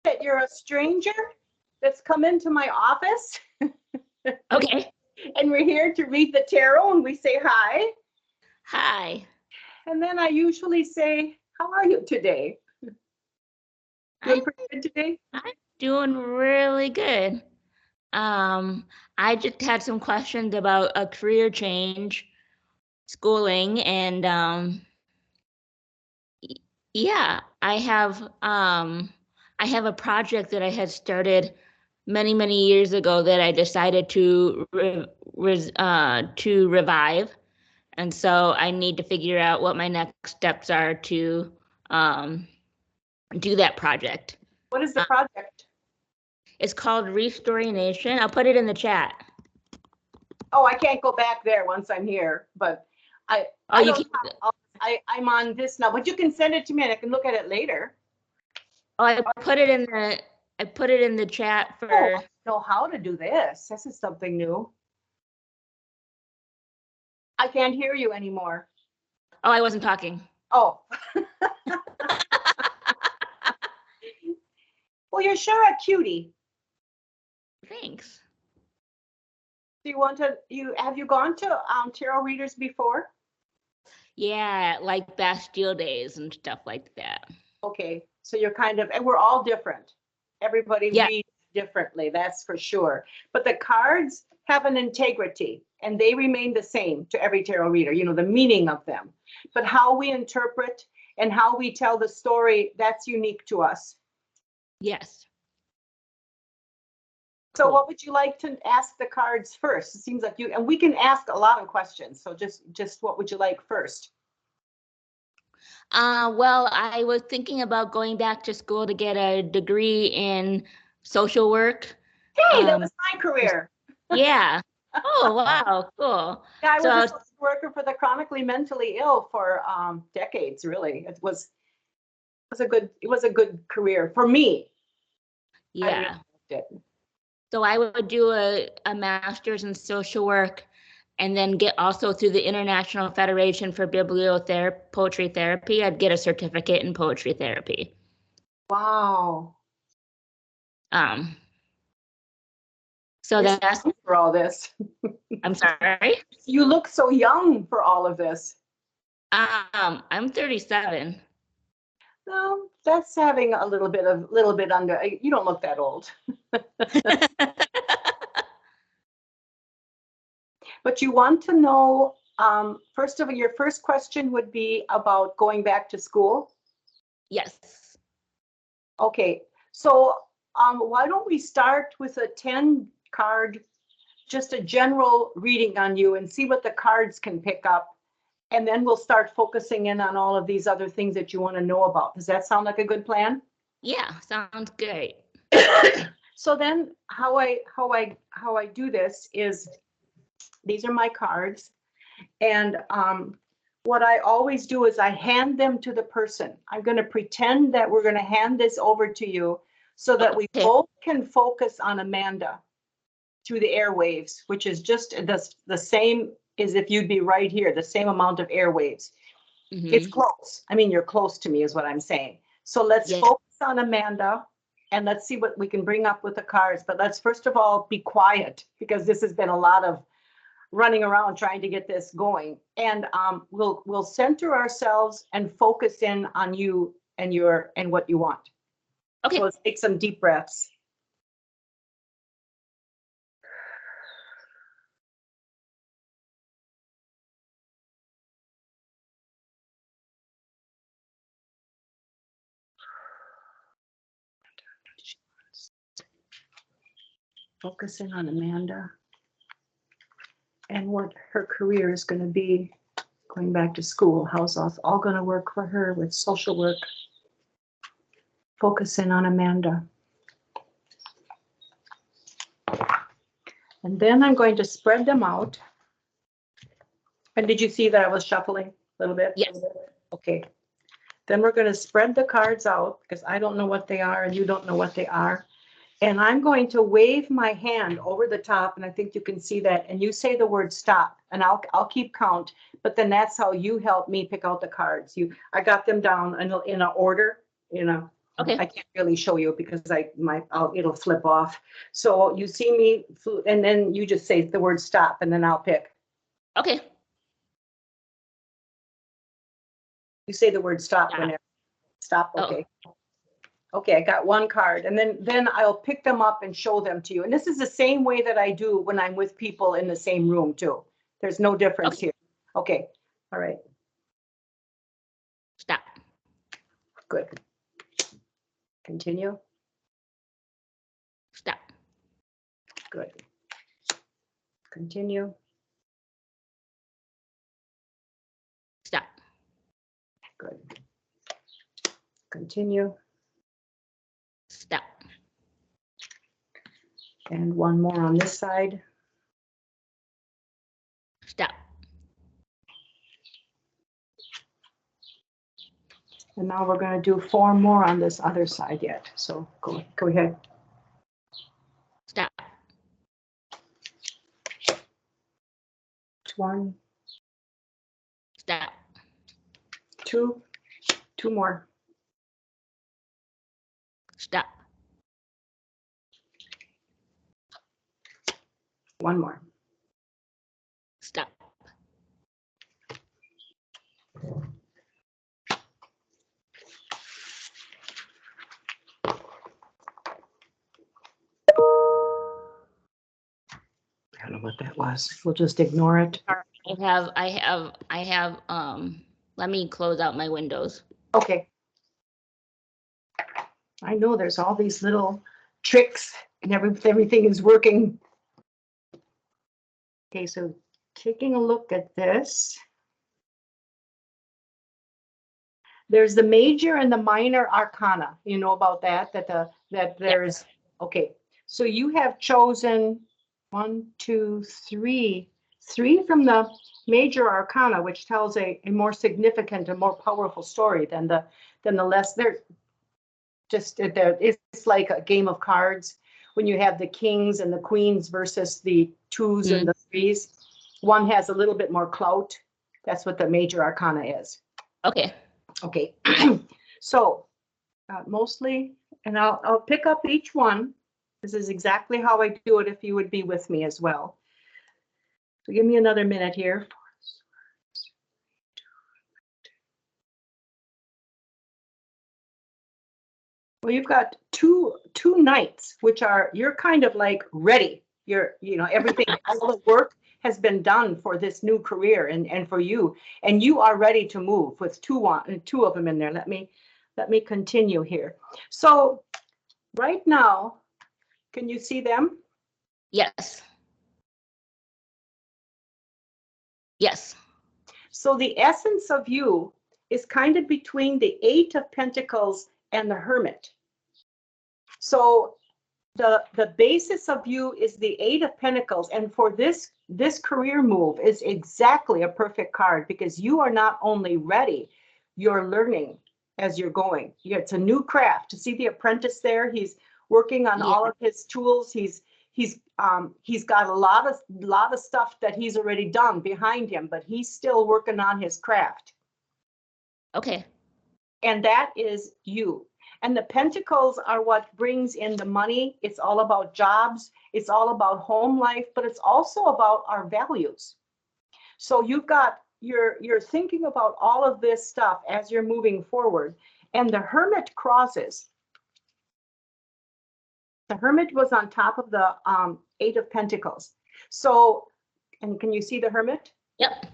that you're a stranger that's come into my office. Okay. And we're here to read the tarot, and we say hi. Hi. And then I usually say, how are you today? Doing pretty good today? I'm doing really good. I just had some questions about a career change, schooling, and yeah, I have a project that I had started many years ago that I decided to revive, and so I need to figure out what my next steps are to um, do that project. What is the project? It's called Restoring Nation. I'll put it in the chat. Oh, I can't go back there once I'm here, but I you don't can. I'm on this now, but you can send it to me and I can look at it later. Oh, I put it in the chat for. Oh, I know how to do this. This is something new. I can't hear you anymore. Oh, I wasn't talking. Oh. Well, you're sure a cutie. Thanks. Do you want to, have you gone to tarot readers before? Yeah, like Bastille days and stuff like that. Okay, so you're kind of, and we're all different. Everybody reads differently, that's for sure. But the cards have an integrity and they remain the same to every tarot reader, you know, the meaning of them. But how we interpret and how we tell the story, that's unique to us. Yes. So what would you like to ask the cards first? It seems like you, and we can ask a lot of questions. So just what would you like first? Well, I was thinking about going back to school to get a degree in social work. Hey, that was my career. Yeah. Oh, wow, cool. Yeah, I was a social worker for the chronically mentally ill for decades, really. It was a good career for me. Yeah. I really liked it. So I would do a master's in social work and then get also through the International Federation for Poetry Therapy, I'd get a certificate in poetry therapy. Wow. So you're that's so for all this. I'm sorry? You look so young for all of this. I'm 37. No, that's having a little bit under. You don't look that old. But you want to know, first of all, your first question would be about going back to school? Yes. Okay, so why don't we start with a 10 card, just a general reading on you and see what the cards can pick up. And then we'll start focusing in on all of these other things that you want to know about. Does that sound like a good plan? Yeah, sounds great. So then how I do this is, these are my cards, and what I always do is I hand them to the person. I'm going to pretend that we're going to hand this over to you so that we both can focus on Amanda through the airwaves, which is just the same as if you'd be right here, the same amount of airwaves. It's close. I mean, you're close to me is what I'm saying. So let's focus on Amanda and let's see what we can bring up with the cards. But let's first of all be quiet, because this has been a lot of running around trying to get this going. And we'll center ourselves and focus in on you and what you want. Okay. So let's take some deep breaths. Focusing on Amanda and what her career is going to be going back to school. How's all going to work for her with social work? Focusing on Amanda. And then I'm going to spread them out. And did you see that I was shuffling a little bit? Yes. Okay. Then we're going to spread the cards out, because I don't know what they are and you don't know what they are. And I'm going to wave my hand over the top, and I think you can see that. And you say the word stop, and I'll keep count. But then that's how you help me pick out the cards. I got them down in a order, Okay. I can't really show you because it'll flip off. So you see me, and then you just say the word stop, and then I'll pick. Okay. You say the word stop Stop. whenever. Stop, Oh. okay. Okay, I got one card, and then I'll pick them up and show them to you. And this is the same way that I do when I'm with people in the same room too. There's no difference here. Okay, all right, Stop. good. Continue, Stop. good. Continue, Stop. good. Continue, Stop. and one more on this side. Stop. And now we're going to do 4 more on this other side yet. So go ahead. Stop. 1, Stop. 2, 2 more. Stop. 1 more. Stop. I don't know what that was. We'll just ignore it. I have, let me close out my windows. Okay. I know there's all these little tricks and everything is working. Okay, so taking a look at this. There's the major and the minor arcana. You know about that? That there's, okay. So you have chosen 1, 2, 3 from the major arcana, which tells a more significant and more powerful story than the less. It's like a game of cards when you have the kings and the queens versus the 2s and the 3s. One has a little bit more clout. That's what the major arcana is. Okay. Okay. So mostly, and I'll pick up each one. This is exactly how I do it if you would be with me as well. So give me another minute here. Well, you've got two knights, which you're kind of like ready. Everything, all the work has been done for this new career and for you, and you are ready to move with two of them in there. Let me continue here. So right now, can you see them? Yes. Yes. So the essence of you is kind of between the 8 of Pentacles and the Hermit. So the basis of you is the 8 of Pentacles, and for this career move is exactly a perfect card because you are not only ready, you're learning as you're going. It's a new craft. To see the apprentice there, he's working on all of his tools. He's got a lot of stuff that he's already done behind him, but he's still working on his craft. Okay. And that is you. And the Pentacles are what brings in the money. It's all about jobs. It's all about home life, but it's also about our values. So you're thinking about all of this stuff as you're moving forward. And the Hermit crosses. The Hermit was on top of the 8 of Pentacles. So, and can you see the Hermit? Yep.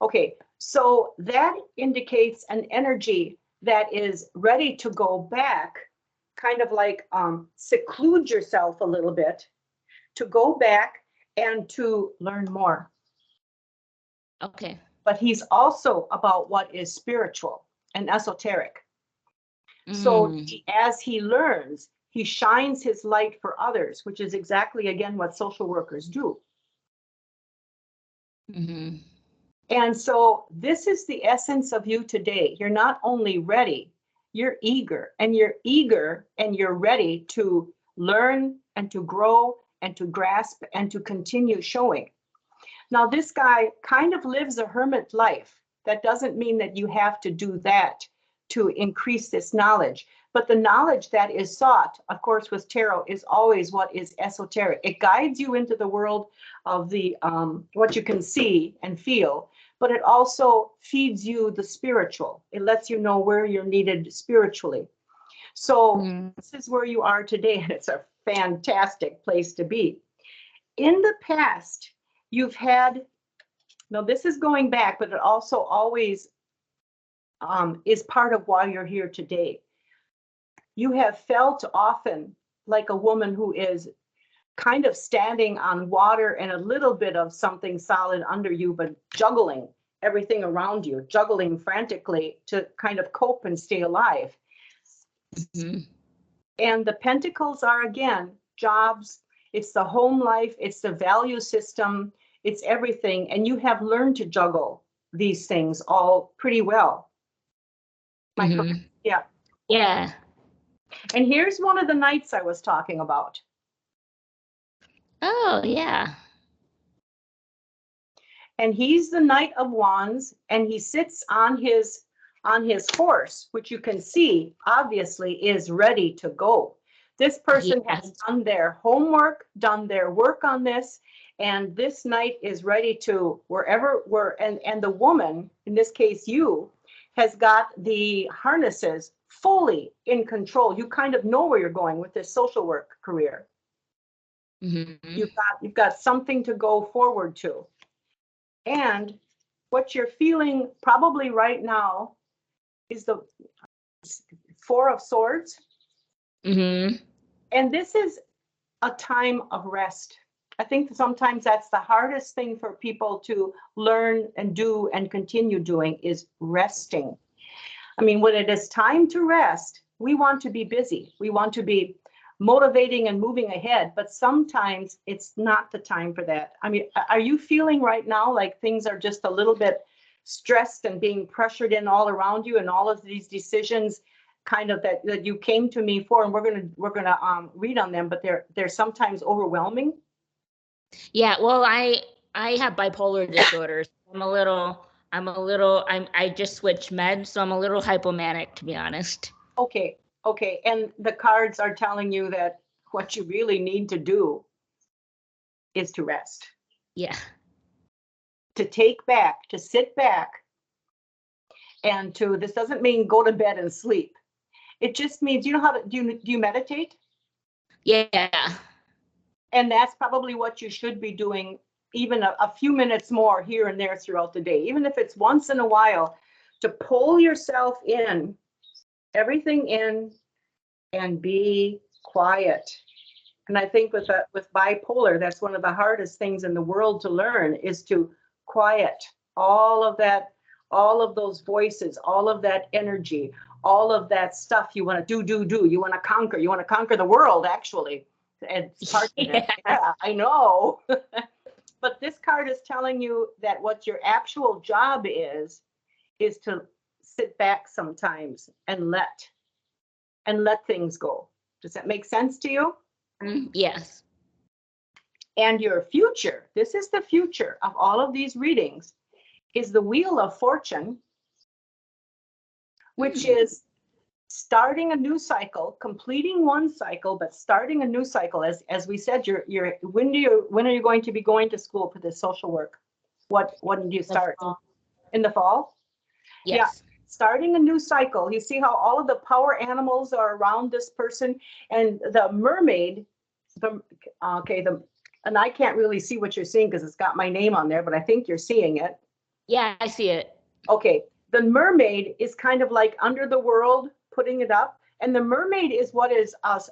Okay, so that indicates an energy that is ready to go back, kind of like seclude yourself a little bit, to go back and to learn more. Okay. But he's also about what is spiritual and esoteric. So as he learns, he shines his light for others, which is exactly, again, what social workers do. Mm-hmm. And so this is the essence of you today. You're not only ready, you're eager and you're ready to learn and to grow and to grasp and to continue showing. Now, this guy kind of lives a hermit life. That doesn't mean that you have to do that to increase this knowledge, But the knowledge that is sought, of course, with tarot is always what is esoteric. It guides you into the world of the what you can see and feel, but it also feeds you the spiritual. It lets you know where you're needed spiritually. So this is where you are today, and it's a fantastic place to be. In the past, you've had, now this is going back, but it also always is part of why you're here today. You have felt often like a woman who is kind of standing on water and a little bit of something solid under you, but juggling everything around you, juggling frantically to kind of cope and stay alive. Mm-hmm. And the pentacles are, again, jobs, it's the home life, it's the value system, it's everything. And you have learned to juggle these things all pretty well. Mm-hmm. Yeah. Yeah. And here's one of the knights I was talking about. Oh, yeah. And he's the Knight of Wands, and he sits on his horse, which you can see obviously is ready to go. This person has done their homework, done their work on this, and this knight is ready to and the woman, in this case you, has got the harnesses fully in control. You kind of know where you're going with this social work career. Mm-hmm. You've got something to go forward to. And what you're feeling probably right now is the Four of Swords. Mm-hmm. And this is a time of rest. I think sometimes that's the hardest thing for people to learn and do and continue doing is resting. I mean, when it is time to rest, we want to be busy. We want to be motivating and moving ahead, but sometimes it's not the time for that. I mean, are you feeling right now like things are just a little bit stressed and being pressured in all around you, and all of these decisions kind of that you came to me for, and we're gonna read on them, but they're sometimes overwhelming? Yeah, well, I have bipolar disorder. I just switched meds, so I'm a little hypomanic, to be honest. Okay. And the cards are telling you that what you really need to do is to rest. Yeah. To take back, to sit back, and this doesn't mean go to bed and sleep. It just means, do you meditate? Yeah. And that's probably what you should be doing, even a few minutes more here and there throughout the day, even if it's once in a while, to pull yourself in, everything in, and be quiet. And I think with bipolar, that's one of the hardest things in the world to learn, is to quiet all of that, all of those voices, all of that energy, all of that stuff you want to do. You want to conquer the world, actually. And part of it. Yeah, I know. But this card is telling you that what your actual job is to sit back sometimes and let things go. Does that make sense to you? Yes. And your future, this is the future of all of these readings, is the Wheel of Fortune, which is starting a new cycle, completing one cycle, but starting a new cycle. As we said, when are you going to be going to school for this social work? When do you start? In the fall? Yes. Yeah. Starting a new cycle. You see how all of the power animals are around this person, and the mermaid, and I can't really see what you're seeing because it's got my name on there, but I think you're seeing it. Yeah, I see it. Okay. The mermaid is kind of like under the world, putting it up. And the mermaid is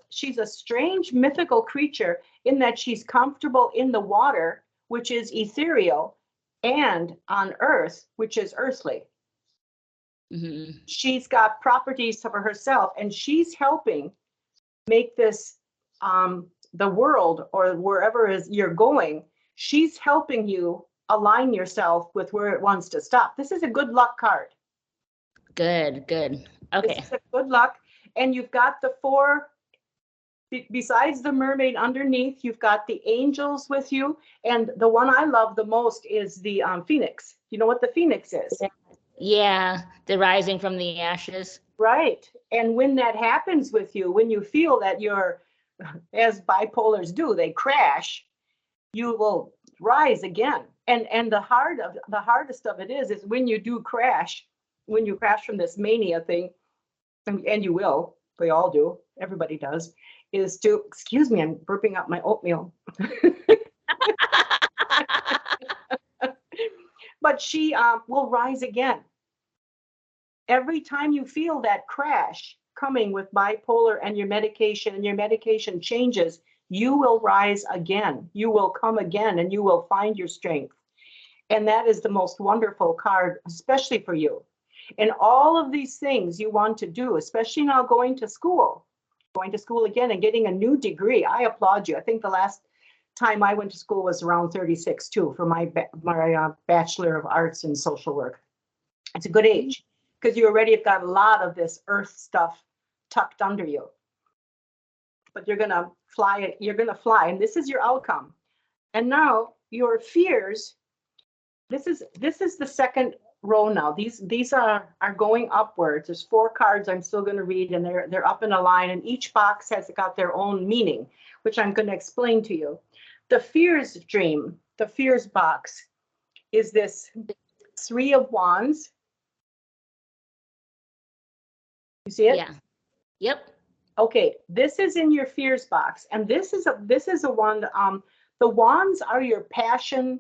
she's a strange mythical creature in that she's comfortable in the water, which is ethereal, and on earth, which is earthly. Mm-hmm. She's got properties for herself, and she's helping make this the world, or wherever you're going. She's helping you align yourself with where it wants to stop. This is a good luck card. Good. Okay. This is a good luck, and you've got the four. Besides the mermaid underneath, you've got the angels with you, and the one I love the most is the phoenix. You know what the phoenix is? Yeah, the rising from the ashes. Right. And when that happens with you, when you feel that you're, as bipolars do, they crash, you will rise again. And the hardest of it is when you do crash, when you crash from this mania thing, and you will, we all do, everybody does, is to, excuse me, I'm burping up my oatmeal. But she will rise again. Every time you feel that crash coming with bipolar and your medication changes, you will rise again. You will come again and you will find your strength. And that is the most wonderful card, especially for you. And all of these things you want to do, especially now going to school again and getting a new degree. I applaud you. I think the last time I went to school was around 36 too, for my Bachelor of Arts in Social Work. It's a good age because you already have got a lot of this earth stuff tucked under you. But you're gonna fly, and this is your outcome. And now your fears, this is the second row now. These are going upwards. There's 4 cards I'm still going to read, and they're up in a line, and each box has got their own meaning, which I'm going to explain to you. The fears dream, the fears box, is this 3 of Wands. You see it? Yeah. Yep. Okay, this is in your fears box, and this is a one. The wands are your passion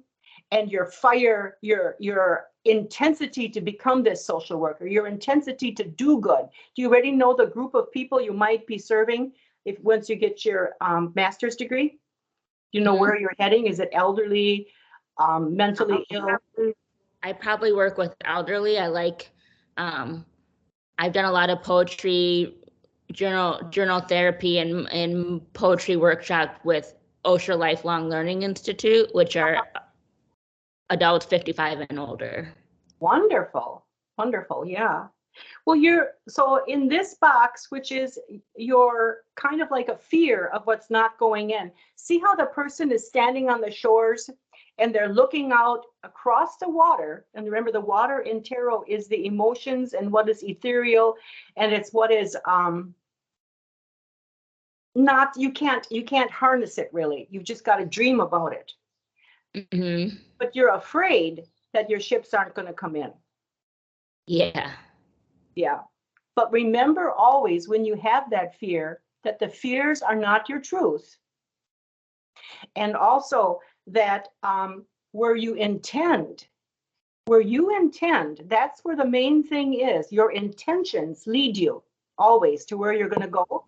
and your fire, your intensity to become this social worker, your intensity to do good. Do you already know the group of people you might be serving if once you get your master's degree? Do you know where you're heading? Is it elderly, mentally ill? I probably work with elderly. I like, I've done a lot of poetry, journal therapy, and poetry workshop with Osher Lifelong Learning Institute, which are adults 55 and older. Wonderful, wonderful, yeah. Well, so in this box, which is your kind of like a fear of what's not going in. See how the person is standing on the shores and they're looking out across the water. And remember, the water in tarot is the emotions and what is ethereal, and it's what is not, you can't harness it really. You've just got to dream about it. Mm-hmm. But you're afraid that your ships aren't going to come in. Yeah. Yeah. But remember always when you have that fear, that the fears are not your truth. And also that where you intend, that's where the main thing is. Your intentions lead you always to where you're going to go.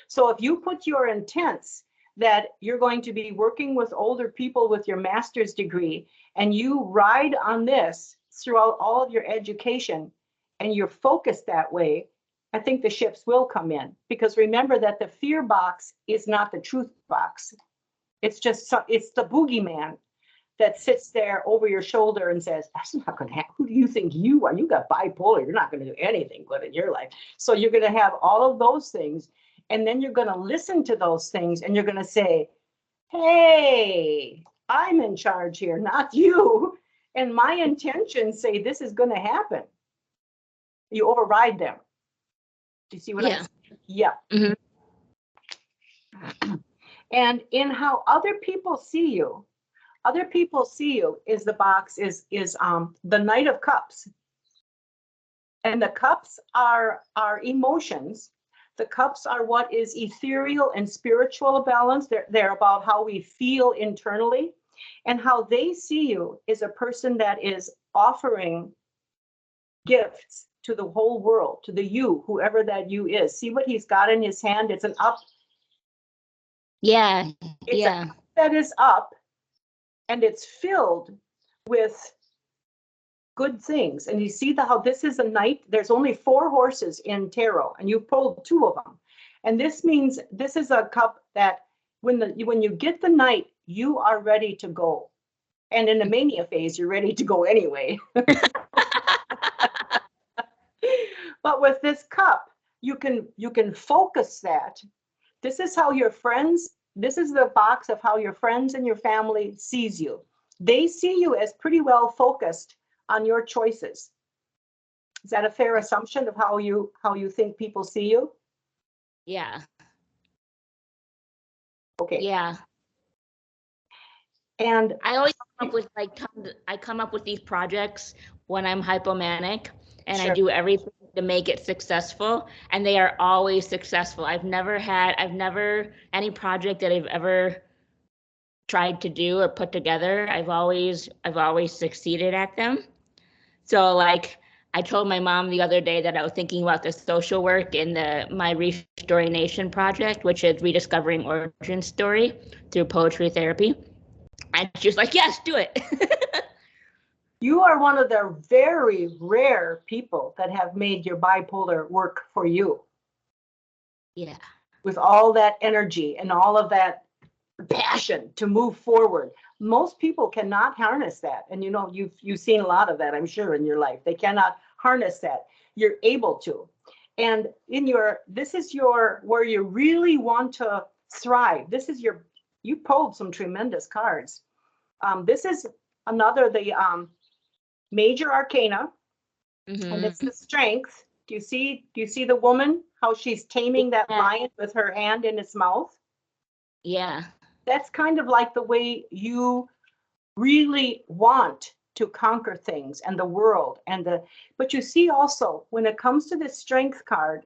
So if you put your intents that you're going to be working with older people with your master's degree, and you ride on this throughout all of your education, and you're focused that way, I think the ships will come in. Because remember that the fear box is not the truth box. It's just, it's the boogeyman that sits there over your shoulder and says, that's not going to happen. Who do you think you are? You got bipolar. You're not going to do anything good in your life. So you're going to have all of those things. And then you're going to listen to those things and you're going to say, hey, I'm in charge here, not you. And my intentions say this is going to happen. You override them. Do you see what I'm saying? Yeah. Mm-hmm. And in how other people see you is the box is the Knight of Cups. And the cups are emotions. The cups are what is ethereal and spiritual balance. They're about how we feel internally. And how they see you is a person that is offering gifts to the whole world, to the you, whoever that you is. See what he's got in his hand? It's an up. Yeah. It's yeah. a cup that is up, and it's filled with good things. And you see how this is a knight. There's only 4 horses in tarot, and you pulled 2 of them. And this means this is a cup that when you get the knight, you are ready to go. And in the mania phase, you're ready to go anyway. But with this cup, you can focus that. This is how your friends, this is the box of how your friends and your family sees you. They see you as pretty well focused on your choices. Is that a fair assumption of how you think people see you? Yeah. Okay. Yeah. And I always come up with I come up with these projects when I'm hypomanic, and I sure. do everything to make it successful, and they are always successful. I've never any project that I've ever tried to do or put together, I've always succeeded at them. So like I told my mom the other day that I was thinking about the social work in my Restoring Nation project, which is rediscovering origin story through poetry therapy. And she's like, yes, do it. You are one of the very rare people that have made your bipolar work for you. Yeah. With all that energy and all of that passion to move forward. Most people cannot harness that. And you know, you've seen a lot of that, I'm sure, in your life. They cannot harness that. You're able to. And this is where you really want to thrive. This is you pulled some tremendous cards. This is another, the major arcana, and it's the strength. Do you see the woman, how she's taming that lion with her hand in its mouth? Yeah. That's kind of like the way you really want to conquer things and the world but you see also when it comes to this strength card,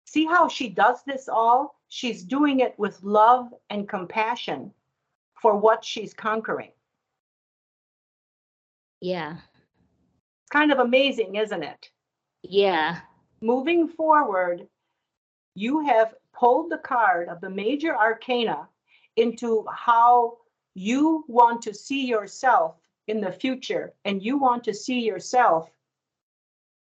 see how she does this all? She's doing it with love and compassion for what she's conquering. Yeah. It's kind of amazing, isn't it? Yeah. Moving forward, you have pulled the card of the major arcana into how you want to see yourself in the future, and you want to see yourself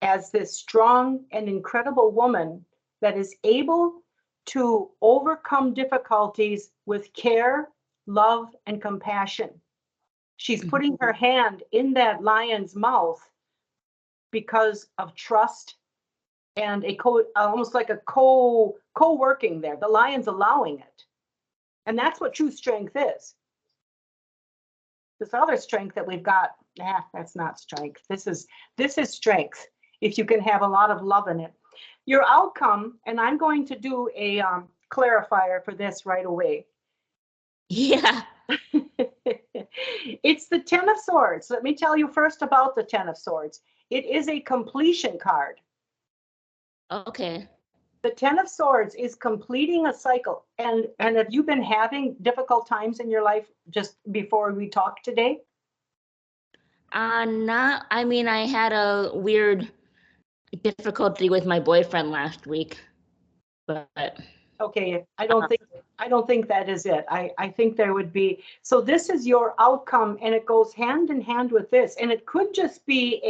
as this strong and incredible woman that is able to overcome difficulties with care, love, and compassion. She's putting her hand in that lion's mouth because of trust and almost like a co-working there. The lion's allowing it. And that's what true strength is. This other strength that we've got, that's not strength. This is strength if you can have a lot of love in it. Your outcome, and I'm going to do a clarifier for this right away. Yeah. It's the Ten of Swords. Let me tell you first about the Ten of Swords. It is a completion card. Okay. The Ten of Swords is completing a cycle. And have you been having difficult times in your life just before we talked today? I mean, I had a weird difficulty with my boyfriend last week, but okay, I don't think that is it. I think there would be, so this is your outcome, and it goes hand in hand with this, and it could just be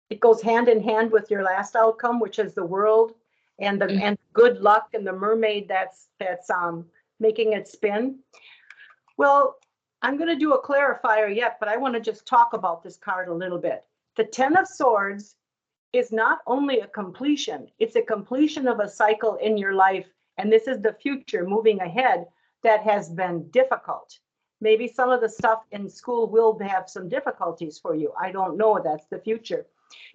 it goes hand in hand with your last outcome, which is the world and and good luck and the mermaid that's making it spin. Well, I'm going to do a clarifier yet, but I want to just talk about this card a little bit. The Ten of Swords is not only a completion, it's a completion of a cycle in your life. And this is the future moving ahead that has been difficult. Maybe some of the stuff in school will have some difficulties for you. I don't know. That's the future.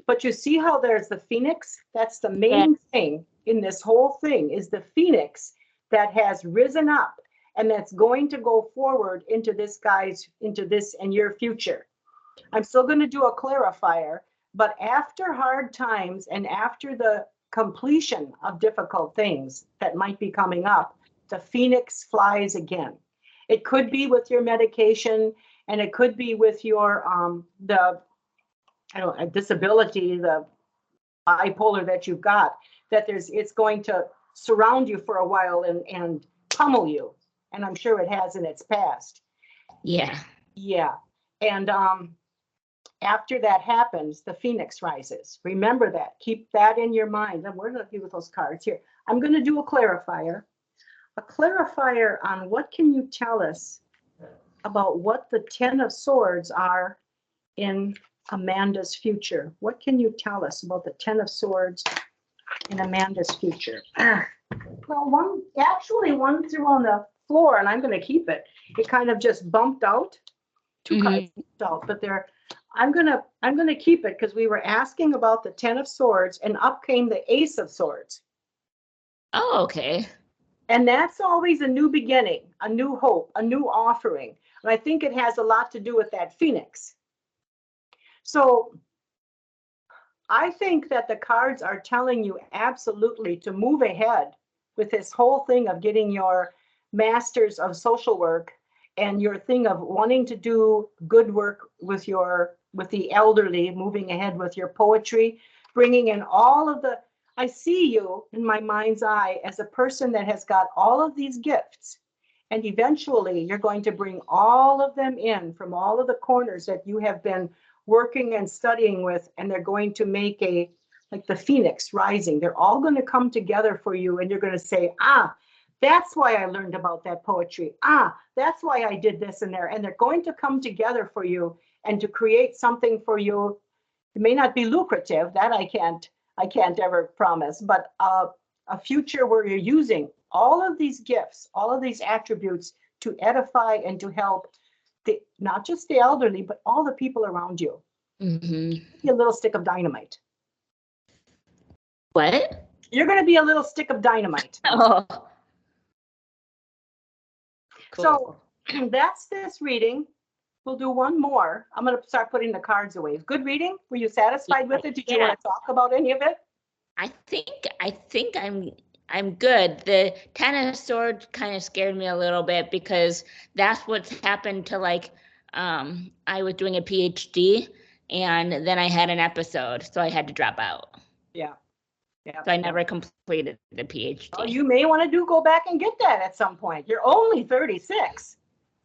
But you see how there's the phoenix? That's the main thing in this whole thing, is the phoenix that has risen up and that's going to go forward into this and your future. I'm still going to do a clarifier, but after hard times and after the completion of difficult things that might be coming up, the phoenix flies again. It could be with your medication, and it could be with your disability, the bipolar that you've got, that it's going to surround you for a while and pummel you. And I'm sure it has in its past. yeah. Yeah. And after that happens, the phoenix rises. Remember that. Keep that in your mind. And where did I do with those cards? Here. I'm going to do a clarifier. A clarifier on what can you tell us about what the Ten of Swords are in Amanda's future. What can you tell us about the Ten of Swords in Amanda's future? Well, one threw on the floor, and I'm going to keep it. It kind of just bumped out. Two cards bumped out, but they're I'm gonna keep it because we were asking about the 10 of Swords and up came the Ace of Swords. Oh, okay. And that's always a new beginning, a new hope, a new offering. And I think it has a lot to do with that Phoenix. So I think that the cards are telling you absolutely to move ahead with this whole thing of getting your Masters of Social Work and your thing of wanting to do good work with the elderly, moving ahead with your poetry, bringing in all of the, I see you in my mind's eye as a person that has got all of these gifts. And eventually you're going to bring all of them in from all of the corners that you have been working and studying with, and they're going to make like the Phoenix rising. They're all going to come together for you, and you're going to say, that's why I learned about that poetry. That's why I did this and there. And they're going to come together for you and to create something for you. It may not be lucrative, that I can't ever promise, but a future where you're using all of these gifts, all of these attributes to edify and to help not just the elderly, but all the people around you. Mm-hmm. A little stick of dynamite. What? You're going to be a little stick of dynamite. Oh. Cool. So that's this reading. We'll do one more. I'm going to start putting the cards away. Good reading? Were you satisfied with it? Did you want to talk about any of it? I think I'm good. The Ten of Swords kind of scared me a little bit because that's what's happened to I was doing a PhD and then I had an episode, so I had to drop out. Yeah. So I never completed the PhD. Well, you may want to go back and get that at some point. You're only 36.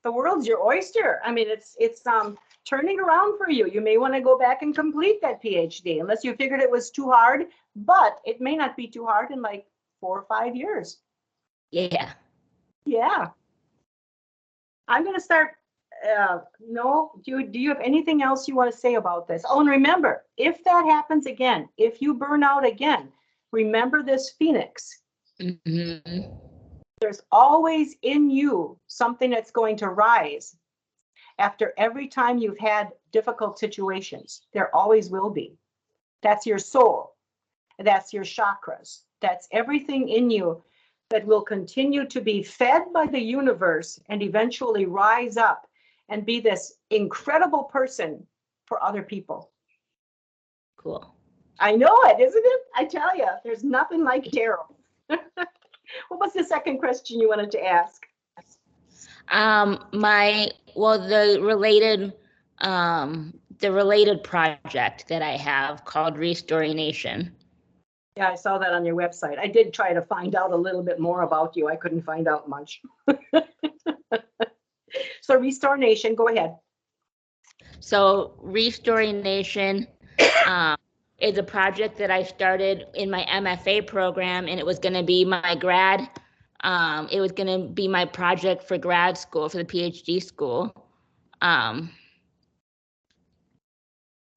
The world's your oyster. I mean, it's turning around for you. You may want to go back and complete that PhD unless you figured it was too hard, but it may not be too hard in like 4 or 5 years. Yeah. Yeah. I'm going to start. No, do you have anything else you want to say about this? Oh, and remember, if that happens again, if you burn out again, remember this Phoenix. Mm-hmm. There's always in you something that's going to rise after every time you've had difficult situations. There always will be. That's your soul. That's your chakras. That's everything in you that will continue to be fed by the universe and eventually rise up and be this incredible person for other people. Cool. I know it, isn't it? I tell you, there's nothing like tarot. What was the second question you wanted to ask? The related project that I have called Restoring Nation. Yeah, I saw that on your website. I did try to find out a little bit more about you. I couldn't find out much. So Restore Nation, go ahead. So Restoring Nation is a project that I started in my MFA program, and it was going to be my grad. It was going to be my project for grad school, for the PhD school.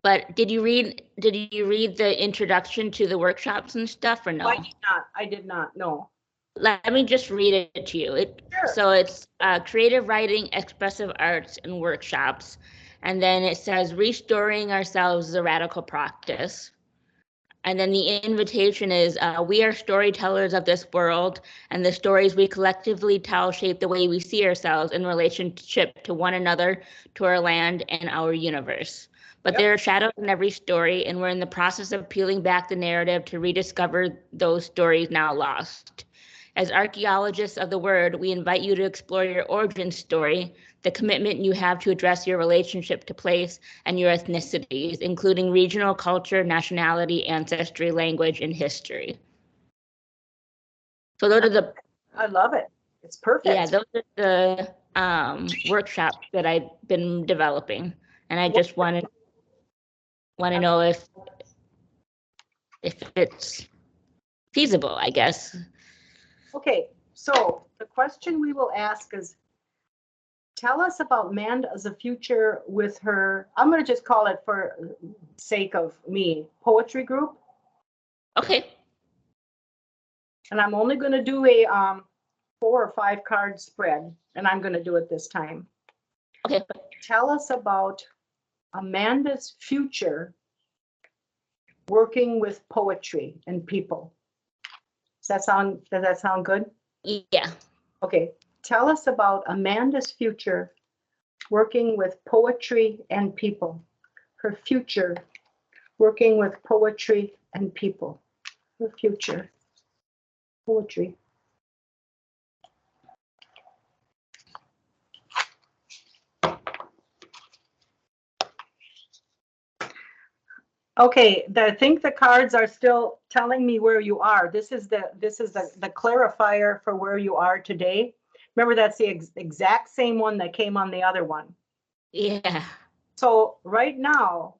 But did you read the introduction to the workshops and stuff, or no? I did not, no. Let me just read it to you. Sure. So it's creative writing, expressive arts, and workshops. And then it says restoring ourselves is a radical practice. And then the invitation is we are storytellers of this world, and the stories we collectively tell shape the way we see ourselves in relationship to one another, to our land, and our universe. But there are shadows in every story, and we're in the process of peeling back the narrative to rediscover those stories now lost. As archaeologists of the word, we invite you to explore your origin story, the commitment you have to address your relationship to place and your ethnicities, including regional culture, nationality, ancestry, language, and history. So those are I love it. It's perfect. Yeah, those are the workshops that I've been developing, and I just want to know if it's feasible, I guess. Okay, so the question we will ask is, tell us about Manda's future with her, I'm going to just call it for sake of me, poetry group. Okay. And I'm only going to do a 4 or 5 card spread, and I'm going to do it this time. Okay. Tell us about Amanda's future working with poetry and people. Does that sound good? Yeah. Okay, tell us about Amanda's future working with poetry and people. Her future working with poetry and people. Her future, poetry. Okay, I think the cards are still telling me where you are. This is the clarifier for where you are today. Remember, that's the exact same one that came on the other one. Yeah. So right now,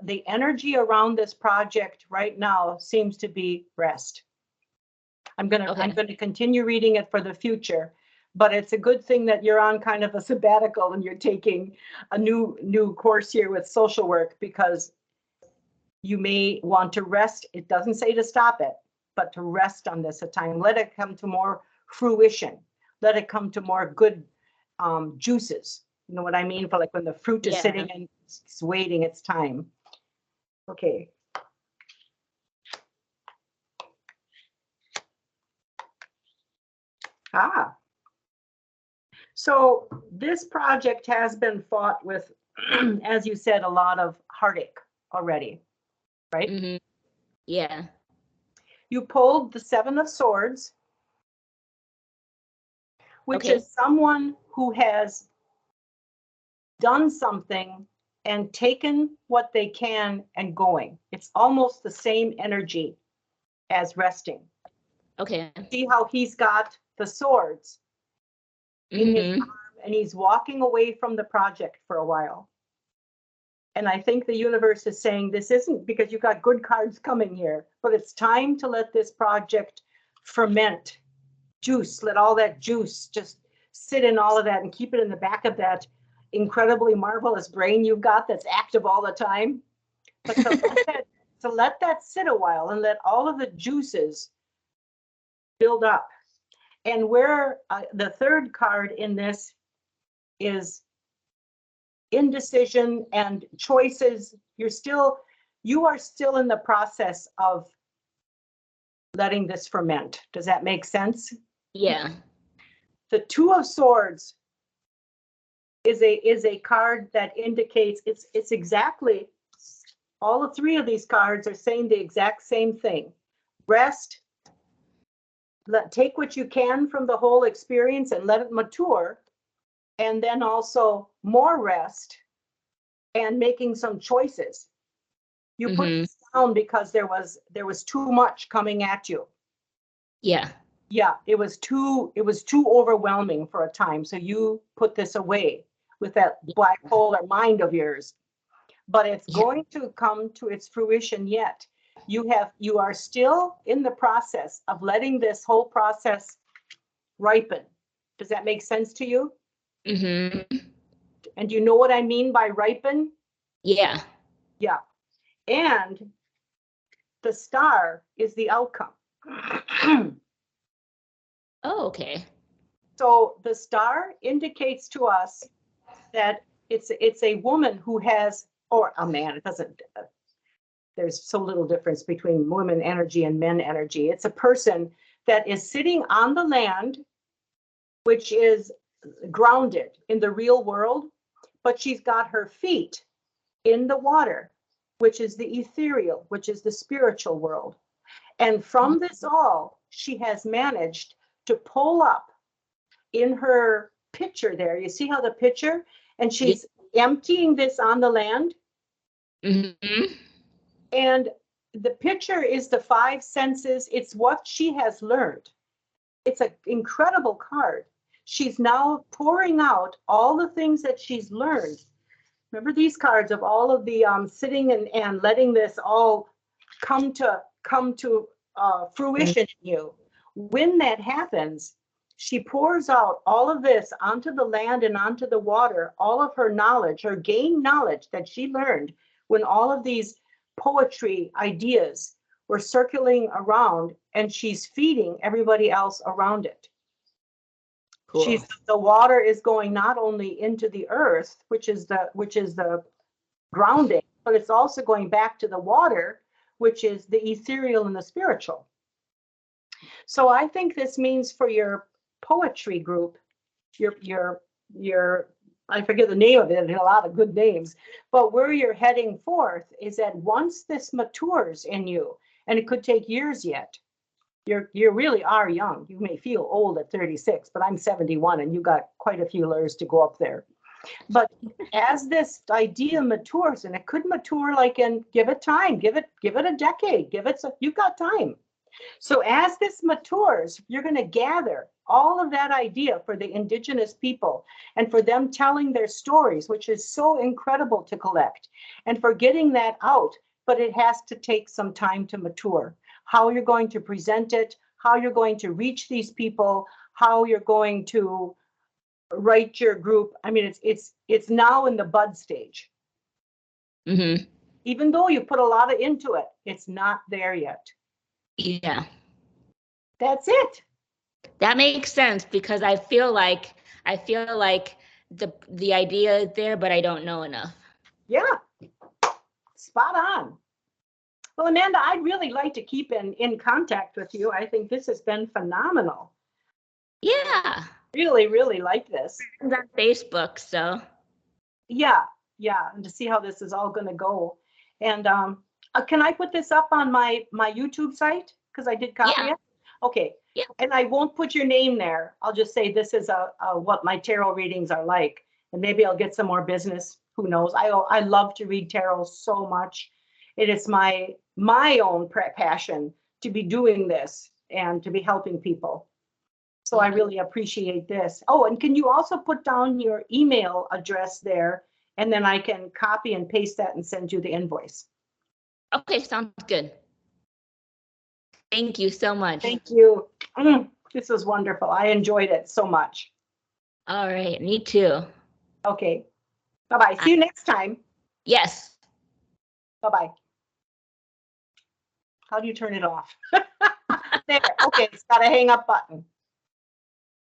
the energy around this project right now seems to be rest. I'm gonna continue reading it for the future, but it's a good thing that you're on kind of a sabbatical and you're taking a new course here with social work, because you may want to rest. It doesn't say to stop it, but to rest on this a time. Let it come to more fruition. Let it come to more good juices. You know what I mean? For like when the fruit is sitting and it's waiting its time. Okay. Ah. So this project has been fought with, as you said, a lot of heartache already, right? Mm-hmm. Yeah. You pulled the Seven of Swords, which is someone who has done something and taken what they can and going. It's almost the same energy as resting. Okay. See how he's got the swords in his arm and he's walking away from the project for a while. And I think the universe is saying this isn't because you got good cards coming here, but it's time to let this project ferment, juice, let all that juice just sit in all of that and keep it in the back of that incredibly marvelous brain you've got that's active all the time. But to let that sit a while and let all of the juices build up. And where the third card in this is indecision and choices. You are still in the process of letting this ferment. Does that make sense? Yeah. The Two of Swords is a card that indicates it's exactly, all three of these cards are saying the exact same thing. Rest, take what you can from the whole experience and let it mature. And then also more rest and making some choices. You put this down because there was too much coming at you. Yeah. Yeah, it was too overwhelming for a time. So you put this away with that bipolar mind of yours. But it's going to come to its fruition yet. You are still in the process of letting this whole process ripen. Does that make sense to you? Mm-hmm. And do you know what I mean by ripen? Yeah. Yeah. And the star is the outcome. Oh, okay. So the star indicates to us that it's a woman who has, or a man, it doesn't, there's so little difference between women energy and men energy. It's a person that is sitting on the land, which is grounded in the real world, but she's got her feet in the water, which is the ethereal, which is the spiritual world. And from this all, she has managed to pull up in her picture there. You see how the picture, and she's emptying this on the land. Mm-hmm. And the picture is the five senses. It's what she has learned. It's an incredible card. She's now pouring out all the things that she's learned. Remember these cards of all of the sitting and letting this all come to fruition in you. When that happens, she pours out all of this onto the land and onto the water, all of her knowledge, her gained knowledge that she learned when all of these poetry ideas were circling around, and she's feeding everybody else around it. Cool. The water is going not only into the earth, which is the grounding, but it's also going back to the water, which is the ethereal and the spiritual. So I think this means for your poetry group, your I forget the name of it, a lot of good names, but where you're heading forth is that once this matures in you, and it could take years yet, you really are young. You may feel old at 36, but I'm 71 and you got quite a few years to go up there. But as this idea matures, and it could mature like in, give it time, give it a decade, you've got time. So as this matures, you're going to gather all of that idea for the indigenous people and for them telling their stories, which is so incredible to collect, and for getting that out. But it has to take some time to mature. How you're going to present it, how you're going to reach these people, how you're going to write your group. I mean, it's now in the bud stage. Mm-hmm. Even though you put a lot into it, it's not there yet. Yeah. That's it. That makes sense, because I feel like the idea is there, but I don't know enough. Yeah, spot on. Well, Amanda, I'd really like to keep in contact with you. I think this has been phenomenal. Yeah. Really, really like this. It's on Facebook, so. Yeah, and to see how this is all going to go. And can I put this up on my YouTube site? Because I did copy it. Okay. Yeah. And I won't put your name there. I'll just say this is what my tarot readings are like, and maybe I'll get some more business. Who knows? I love to read tarot so much. It is my own passion to be doing this and to be helping people. So I really appreciate this. Oh, and can you also put down your email address there, and then I can copy and paste that and send you the invoice. Okay, sounds good. Thank you so much. Thank you. This was wonderful. I enjoyed it so much. All right, me too. Okay. Bye-bye. See you next time. Yes. Bye-bye. How do you turn it off? There. Okay, it's got a hang up button.